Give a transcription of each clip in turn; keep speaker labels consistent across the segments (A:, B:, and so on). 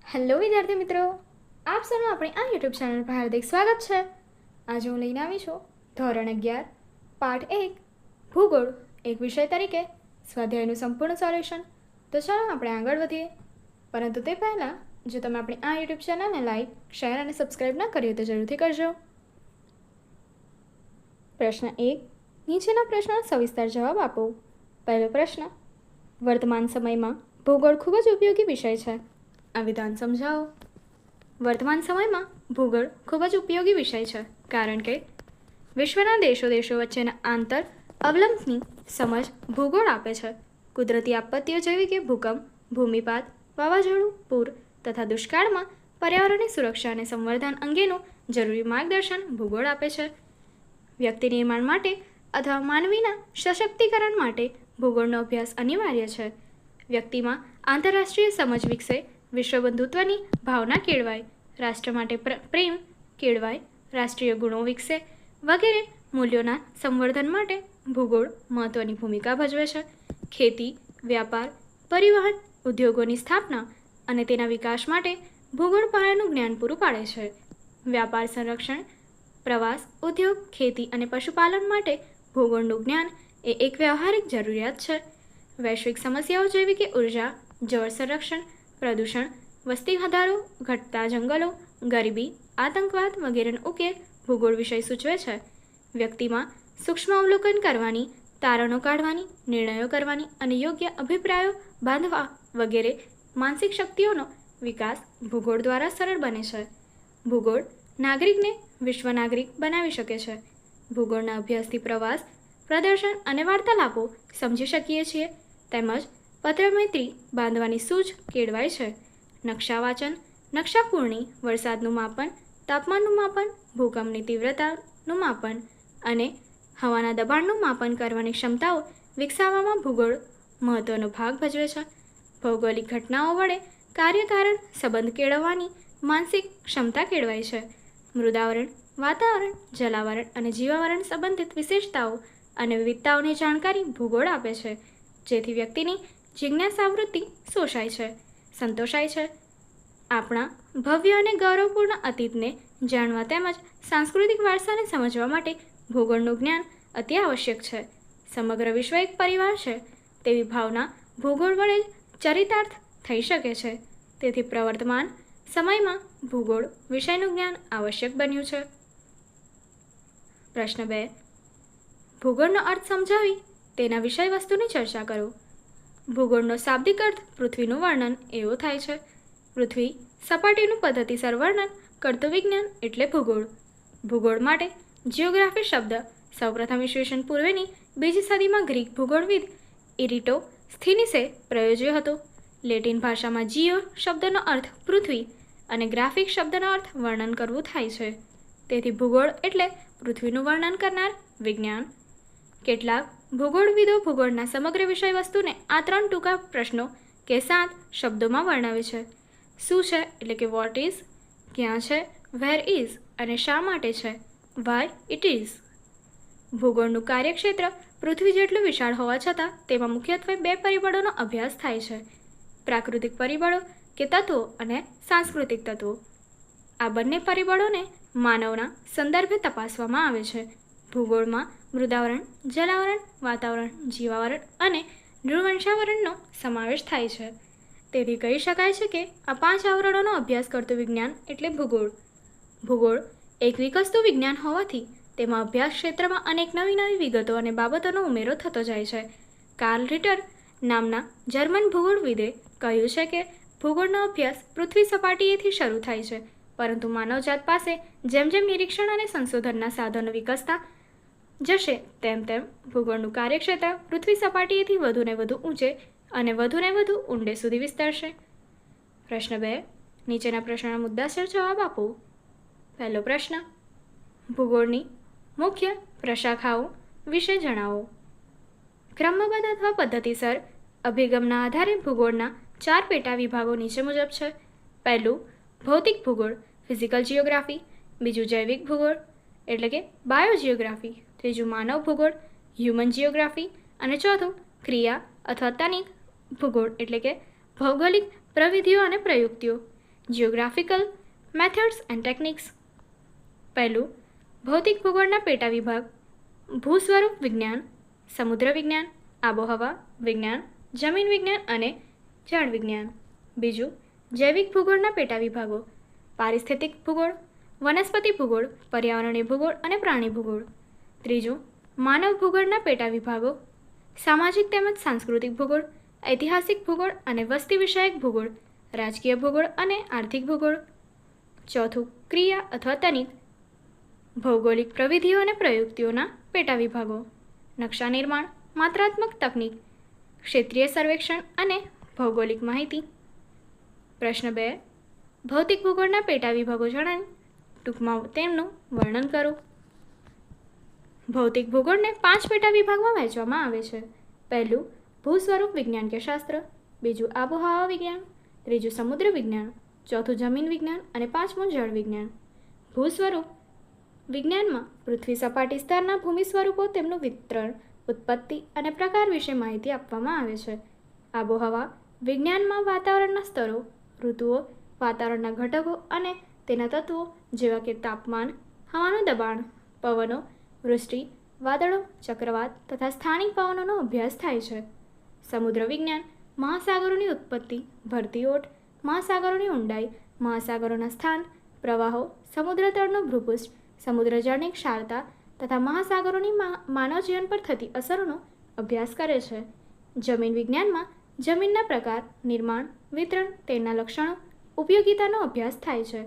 A: Hello વિદ્યાર્થી મિત્રો, આપ સૌનું આપણી આ યુટ્યુબ ચેનલ પર હાર્દિક સ્વાગત છે. આજે હું લઈને આવી છું ધોરણ 11 પાઠ 1 ભૂગોળ એક વિષય તરીકે સ્વાધ્યાયનું સંપૂર્ણ સોલ્યુશન. તો ચાલો આપણે આગળ વધીએ. પરંતુ તે પહેલાં જો તમે આપણી આ યુટ્યુબ ચેનલને લાઈક, શેર અને સબસ્ક્રાઈબ ન કરી હોય તો જરૂરથી કરજો. પ્રશ્ન 1. નીચેના પ્રશ્નનો સવિસ્તાર જવાબ આપો. પહેલો પ્રશ્ન, વર્તમાન સમયમાં ભૂગોળ ખૂબ જ ઉપયોગી વિષય છે. આ વિધાન સમજાવો. વર્તમાન સમયમાં ભૂગોળ ખૂબ જ ઉપયોગી વિષય છે કારણ કે વિશ્વના દેશો વચ્ચેના આંતર અવલંબની સમજ ભૂગોળ આપે છે. કુદરતી આપત્તિઓ જેવી કે ભૂકંપ, ભૂમિપાત, વાવાઝોડું, પૂર તથા દુષ્કાળમાં પર્યાવરણની સુરક્ષા અને સંવર્ધન અંગેનું જરૂરી માર્ગદર્શન ભૂગોળ આપે છે. વ્યક્તિ નિર્માણ માટે અથવા માનવીના સશક્તિકરણ માટે ભૂગોળનો અભ્યાસ અનિવાર્ય છે. વ્યક્તિમાં આંતરરાષ્ટ્રીય સમજ વિકસે, વિશ્વ બંધુત્વની ભાવના કેળવાય, રાષ્ટ્ર માટે પ્રેમ કેળવાય, રાષ્ટ્રીય ગુણો વિકસે વગેરે મૂલ્યોના સંવર્ધન માટે ભૂગોળ મહત્ત્વની ભૂમિકા ભજવે છે. ખેતી, વ્યાપાર, પરિવહન, ઉદ્યોગોની સ્થાપના અને તેના વિકાસ માટે ભૂગોળ પાયાનું જ્ઞાન પૂરું પાડે છે. વ્યાપાર, સંરક્ષણ, પ્રવાસ, ઉદ્યોગ, ખેતી અને પશુપાલન માટે ભૂગોળનું જ્ઞાન એ એક વ્યવહારિક જરૂરિયાત છે. વૈશ્વિક સમસ્યાઓ જેવી કે ઉર્જા, જળ સંરક્ષણ, પ્રદૂષણ, વસ્તી વધારો, ઘટતા જંગલો, ગરીબી, આતંકવાદ વગેરેનો ઉકેલ ભૂગોળ વિષય સૂચવે છે. વ્યક્તિમાં સૂક્ષ્મ અવલોકન કરવાની, તારણો કાઢવાની, નિર્ણયો કરવાની અને યોગ્ય અભિપ્રાયો બાંધવા વગેરે માનસિક શક્તિઓનો વિકાસ ભૂગોળ દ્વારા સરળ બને છે. ભૂગોળ નાગરિકને વિશ્વ નાગરિક બનાવી શકે છે. ભૂગોળના અભ્યાસથી પ્રવાસ, પ્રદર્શન અને વાર્તાલાપો સમજી શકીએ છીએ તેમજ પત્રમૈત્રી બાંધવાની સૂઝ કેળવાય છે. નકશા વાંચન, નકશાકૂરણી, વરસાદનું માપન, તાપમાનનું માપન, ભૂકંપની તીવ્રતાનું માપન અને હવાના દબાણનું માપન કરવાની ક્ષમતાઓ વિકસાવવામાં ભૂગોળ મહત્ત્વનો ભાગ ભજવે છે. ભૌગોલિક ઘટનાઓ વડે કાર્યકારણ સંબંધ કેળવવાની માનસિક ક્ષમતા કેળવાય છે. મૃદાવરણ, વાતાવરણ, જલાવરણ અને જીવાવરણ સંબંધિત વિશેષતાઓ અને વિવિધતાઓની જાણકારી ભૂગોળ આપે છે, જેથી વ્યક્તિની જિજ્ઞાસાવૃત્તિ સંતોષાય છે. આપણા ભવ્ય અને ગૌરવપૂર્ણ અતીતને જાણવા તેમજ સાંસ્કૃતિક વારસાને સમજવા માટે ભૂગોળનું જ્ઞાન અતિ આવશ્યક છે. સમગ્ર વિશ્વ એક પરિવાર છે તેવી ભાવના ભૂગોળ વડે જ ચરિતાર્થ થઈ શકે છે. તેથી પ્રવર્તમાન સમયમાં ભૂગોળ વિષયનું જ્ઞાન આવશ્યક બન્યું છે. પ્રશ્ન 2. ભૂગોળનો અર્થ સમજાવી તેના વિષય વસ્તુની ચર્ચા કરો. ભૂગોળનો શાબ્દિક અર્થ પૃથ્વીનું વર્ણન એવો થાય છે. પૃથ્વી સપાટીનું પદ્ધતિસર વર્ણન કરતું વિજ્ઞાન એટલે ભૂગોળ. ભૂગોળ માટે જિયોગ્રાફી શબ્દ સૌપ્રથમ ઈસવીસન પૂર્વેની 2જી સદીમાં ગ્રીક ભૂગોળવિદ ઇરિટોસ્થિનીસે પ્રયોજ્યો હતો. લેટિન ભાષામાં જીઓ શબ્દનો અર્થ પૃથ્વી અને ગ્રાફિક શબ્દનો અર્થ વર્ણન કરવું થાય છે. તેથી ભૂગોળ એટલે પૃથ્વીનું વર્ણન કરનાર વિજ્ઞાન. કેટલાક ભૂગોળવિદો ભૂગોળના સમગ્ર વિષય વસ્તુને આ 3 ટૂંકા પ્રશ્નો કે 7 શબ્દોમાં વર્ણવે છે. શું છે એટલે કે વોટ ઇઝ, ક્યાં છે વેર ઇઝ અને શા માટે છે વાય ઇટ ઇઝ. ભૂગોળનું કાર્યક્ષેત્ર પૃથ્વી જેટલું વિશાળ હોવા છતાં તેમાં મુખ્યત્વે 2 પરિબળોનો અભ્યાસ થાય છે: પ્રાકૃતિક પરિબળો કે તત્વો અને સાંસ્કૃતિક તત્વો. આ બંને પરિબળોને માનવના સંદર્ભે તપાસવામાં આવે છે. ભૂગોળમાં મૃદાવરણ, જલાવરણ, વાતાવરણ, જીવાવરણ અને નૃવંશાવરણનો સમાવેશ થાય છે. તેથી કહી શકાય છે કે આ 5 આવરણોનો અભ્યાસ કરતું વિજ્ઞાન એટલે ભૂગોળ. ભૂગોળ એક વિકસતું વિજ્ઞાન હોવાથી તેમાં અભ્યાસ ક્ષેત્રમાં અનેક નવી વિગતો અને બાબતોનો ઉમેરો થતો જાય છે. કાર્લ રિટર નામના જર્મન ભૂગોળવિદે કહ્યું છે કે ભૂગોળનો અભ્યાસ પૃથ્વી સપાટીએથી શરૂ થાય છે, પરંતુ માનવજાત પાસે જેમ જેમ નિરીક્ષણ અને સંશોધનના સાધનો વિકસતા જશે તેમ ભૂગોળનું કાર્યક્ષેત્ર પૃથ્વી સપાટીએથી વધુને વધુ ઊંચે અને વધુને વધુ ઊંડે સુધી વિસ્તરશે. પ્રશ્ન 2. નીચેના પ્રશ્નના મુદ્દાસર જવાબ આપો. પહેલો પ્રશ્ન, ભૂગોળની મુખ્ય પ્રશાખાઓ વિશે જણાવો. ક્રમબદ્ધ અથવા પદ્ધતિસર અભિગમના આધારે ભૂગોળના 4 પેટા વિભાગો નીચે મુજબ છે. પહેલું ભૌતિક ભૂગોળ ફિઝિકલ જિયોગ્રાફી, બીજું જૈવિક ભૂગોળ એટલે કે બાયોજિયોગ્રાફી, ત્રીજું માનવ ભૂગોળ હ્યુમન જિયોગ્રાફી અને ચોથું ક્રિયા અથવા તનિક ભૂગોળ એટલે કે ભૌગોલિક પ્રવિધિઓ અને પ્રયુક્તિઓ. Geographical Methods and Techniques. પહેલું ભૌતિક ભૂગોળના પેટા વિભાગ: ભૂસ્વરૂપ વિજ્ઞાન, સમુદ્ર વિજ્ઞાન, આબોહવા વિજ્ઞાન, જમીન વિજ્ઞાન અને જળ વિજ્ઞાન. બીજું જૈવિક ભૂગોળના પેટા વિભાગો: પારિસ્થિતિક ભૂગોળ, વનસ્પતિ ભૂગોળ, પર્યાવરણીય ભૂગોળ અને પ્રાણી ભૂગોળ. ત્રીજું માનવ ભૂગોળના પેટા વિભાગો: સામાજિક તેમજ સાંસ્કૃતિક ભૂગોળ, ઐતિહાસિક ભૂગોળ અને વસ્તી વિષયક ભૂગોળ, રાજકીય ભૂગોળ અને આર્થિક ભૂગોળ. ચોથું ક્રિયા અથવા તનિક ભૌગોલિક પ્રવિધિઓ અને પ્રયુક્તિઓના પેટા વિભાગો: નકશા નિર્માણ, માત્રાત્મક તકનીક, ક્ષેત્રીય સર્વેક્ષણ અને ભૌગોલિક માહિતી. પ્રશ્ન 2. ભૌતિક ભૂગોળના પેટા વિભાગો જણાવી ટૂંકમાં તેમનું વર્ણન કરો. ભૌતિક ભૂગોળને 5 પેટા વિભાગમાં વહેંચવામાં આવે છે. પહેલું ભૂસ્વરૂપ વિજ્ઞાન કે શાસ્ત્ર, બીજું આબોહવા વિજ્ઞાન, ત્રીજું સમુદ્ર વિજ્ઞાન, ચોથું જમીન વિજ્ઞાન અને પાંચમું જળ વિજ્ઞાન. ભૂસ્વરૂપ વિજ્ઞાનમાં પૃથ્વી સપાટી સ્તરના ભૂમિ સ્વરૂપો, તેમનું વિતરણ, ઉત્પત્તિ અને પ્રકાર વિશે માહિતી આપવામાં આવે છે. આબોહવા વિજ્ઞાનમાં વાતાવરણના સ્તરો, ઋતુઓ, વાતાવરણના ઘટકો અને તેના તત્વો જેવા કે તાપમાન, હવાનું દબાણ, પવનો, વૃષ્ટિ, વાદળો, ચક્રવાત તથા સ્થાનિક પવનોનો અભ્યાસ થાય છે. સમુદ્ર વિજ્ઞાન મહાસાગરોની ઉત્પત્તિ, ભરતી ઓટ, મહાસાગરોની ઊંડાઈ, મહાસાગરોના સ્થાન, પ્રવાહો, સમુદ્ર તળનું ભૂપૃષ્ઠ, સમુદ્ર જળની ક્ષારતા તથા મહાસાગરોની માનવ જીવન પર થતી અસરોનો અભ્યાસ કરે છે. જમીન વિજ્ઞાનમાં જમીનના પ્રકાર, નિર્માણ, વિતરણ, તેના લક્ષણો, ઉપયોગિતાનો અભ્યાસ થાય છે.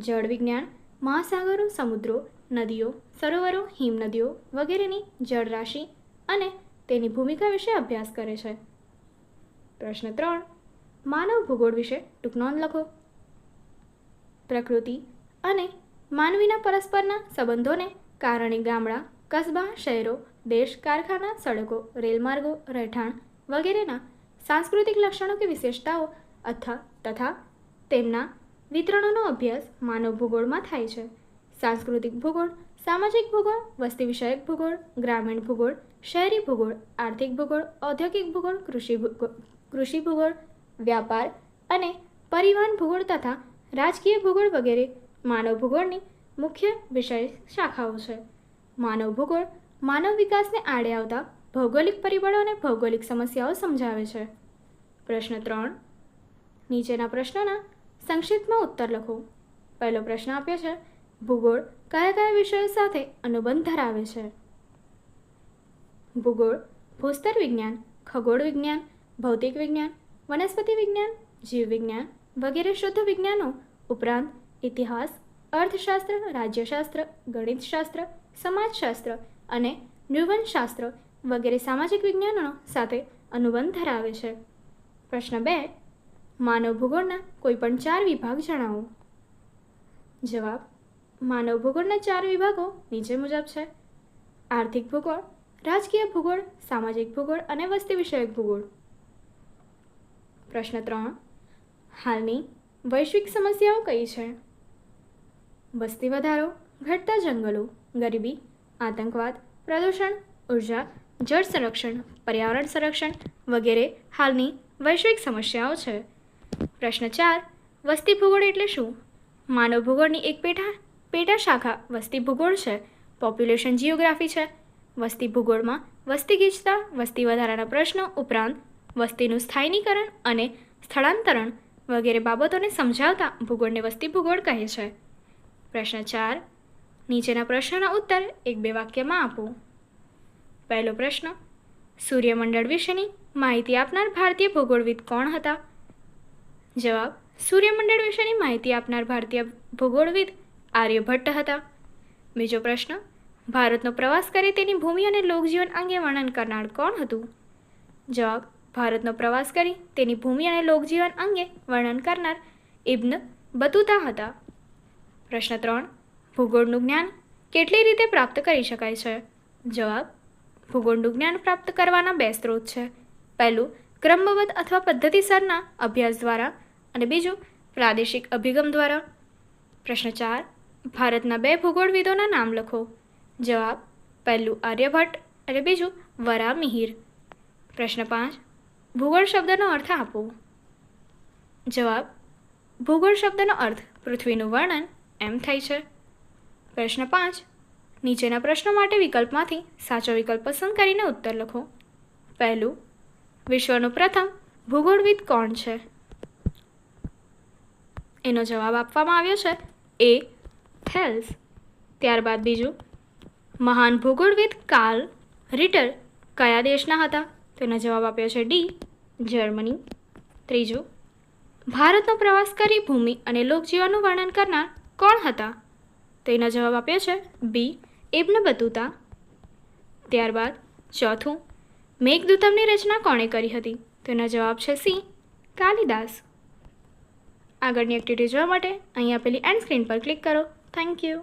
A: જળ વિજ્ઞાન મહાસાગરો, સમુદ્રો, નદીઓ, સરોવરો, હિમનદીઓ વગેરેની જળરાશિ અને તેની ભૂમિકા વિશે અભ્યાસ કરે છે. પ્રશ્ન 3. માનવ ભૂગોળ વિશે ટૂંક નોંધ લખો. પ્રકૃતિ અને માનવીના પરસ્પરના સંબંધોને કારણે ગામડા, કસ્બા, શહેરો, દેશ, કારખાના, સડકો, રેલમાર્ગો, રહેઠાણ વગેરેના સાંસ્કૃતિક લક્ષણો કે વિશેષતાઓ તથા તેમના વિતરણોનો અભ્યાસ માનવ ભૂગોળમાં થાય છે. સાંસ્કૃતિક ભૂગોળ, સામાજિક ભૂગોળ, વસ્તી વિષયક ભૂગોળ, ગ્રામીણ ભૂગોળ, શહેરી ભૂગોળ, આર્થિક ભૂગોળ, ઔદ્યોગિક ભૂગોળ, કૃષિ ભૂગોળ, વ્યાપાર અને પરિવહન ભૂગોળ તથા રાજકીય ભૂગોળ વગેરે માનવ ભૂગોળની મુખ્ય વિષય શાખાઓ છે. માનવ ભૂગોળ માનવ વિકાસને આડે આવતા ભૌગોલિક પરિબળો અને ભૌગોલિક સમસ્યાઓ સમજાવે છે. પ્રશ્ન 3. નીચેના પ્રશ્નોના સંક્ષિપ્તમાં ઉત્તર લખો. પહેલો પ્રશ્ન આપ્યો છે: ભૂગોળ કયા કયા વિષયો સાથે અનુબંધ ધરાવે છે? ભૂગોળ ભૂસ્તર વિજ્ઞાન, ખગોળ વિજ્ઞાન, ભૌતિક વિજ્ઞાન, વનસ્પતિ વિજ્ઞાન, જીવ વિજ્ઞાન વગેરે શુદ્ધ વિજ્ઞાનો ઉપરાંત ઇતિહાસ, અર્થશાસ્ત્ર, રાજ્યશાસ્ત્ર, ગણિતશાસ્ત્ર, સમાજશાસ્ત્ર અને નૃવંશશાસ્ત્ર વગેરે સામાજિક વિજ્ઞાનો સાથે અનુબંધ ધરાવે છે. પ્રશ્ન 2. માનવ ભૂગોળના કોઈપણ 4 વિભાગ જણાવો. જવાબ: માનવ ભૂગોળના 4 વિભાગો નીચે મુજબ છે: આર્થિક ભૂગોળ, રાજકીય ભૂગોળ, સામાજિક ભૂગોળ અને વસ્તી વિષયક ભૂગોળ. પ્રશ્ન 3. હાલની વૈશ્વિક સમસ્યાઓ કઈ છે? વસ્તી વધારો, ઘટતા જંગલો, ગરીબી, આતંકવાદ, પ્રદૂષણ, ઉર્જા, જળ સંરક્ષણ, પર્યાવરણ સંરક્ષણ વગેરે હાલની વૈશ્વિક સમસ્યાઓ છે. પ્રશ્ન 4. વસ્તી ભૂગોળ એટલે શું? માનવ ભૂગોળની એક પેટા શાખા વસ્તી ભૂગોળ છે. પોપ્યુલેશન જિયોગ્રાફી છે. વસ્તી ભૂગોળમાં વસ્તી ગીચતા, વસ્તી વધારાના પ્રશ્નો ઉપરાંત વસ્તીનું સ્થાયીકરણ અને સ્થળાંતરણ વગેરે બાબતોને સમજાવતા ભૂગોળને વસ્તી ભૂગોળ કહે છે. પ્રશ્ન 4. નીચેના પ્રશ્નના ઉત્તર 1-2 વાક્યમાં આપો. પહેલો પ્રશ્ન: સૂર્યમંડળ વિશેની માહિતી આપનાર ભારતીય ભૂગોળવિદ કોણ હતા? જવાબ: સૂર્યમંડળ વિશેની માહિતી આપનાર ભારતીય ભૂગોળવિદ આર્યભટ્ટ હતા. બીજો પ્રશ્ન: ભારતનો પ્રવાસ કરી તેની ભૂમિ અને લોકજીવન અંગે વર્ણન કરનાર કોણ હતું? જવાબ: ભારતનો પ્રવાસ કરી તેની ભૂમિ અને લોકજીવન અંગે વર્ણન કરનાર ઇબ્ન બતુતા હતા. પ્રશ્ન 3. ભૂગોળનું જ્ઞાન કેટલી રીતે પ્રાપ્ત કરી શકાય છે? જવાબ: ભૂગોળનું જ્ઞાન પ્રાપ્ત કરવાના 2 સ્ત્રોત છે. પહેલું ક્રમબદ્ધ અથવા પદ્ધતિસરના અભ્યાસ દ્વારા અને બીજું પ્રાદેશિક અભિગમ દ્વારા. પ્રશ્ન 4. ભારતના 2 ભૂગોળવિદોના નામ લખો. જવાબ: પહેલું આર્યભટ્ટ અને બીજું વરામિહિર. પ્રશ્ન 5. ભૂગોળ શબ્દનો અર્થ આપો. જવાબ: ભૂગોળ શબ્દનો અર્થ પૃથ્વીનું વર્ણન એમ થાય છે. પ્રશ્ન 5. નીચેના પ્રશ્નો માટે વિકલ્પમાંથી સાચો વિકલ્પ પસંદ કરીને ઉત્તર લખો. પહેલું, વિશ્વનું પ્રથમ ભૂગોળવિદ કોણ છે? એનો જવાબ આપવામાં આવ્યો છે એ. થેલ્સ. ત્યારબાદ બીજું, મહાન ભૂગોળવિદ કાર્લ રિટર કયા દેશના હતા? તેનો જવાબ આપ્યો છે ડી. જર્મની. ત્રીજું, ભારતનો પ્રવાસ કરી ભૂમિ અને લોકજીવનનું વર્ણન કરનાર કોણ હતા? તેનો જવાબ આપ્યો છે બી. ઇબ્ન બતુતા. ત્યારબાદ ચોથું, મેઘદૂતમની રચના કોણે કરી હતી? તેનો જવાબ છે સી. કાલિદાસ. આગળની એક્ટિવિટી જોવા માટે અહીં આપેલી એન્ડ સ્ક્રીન પર ક્લિક કરો. Thank you.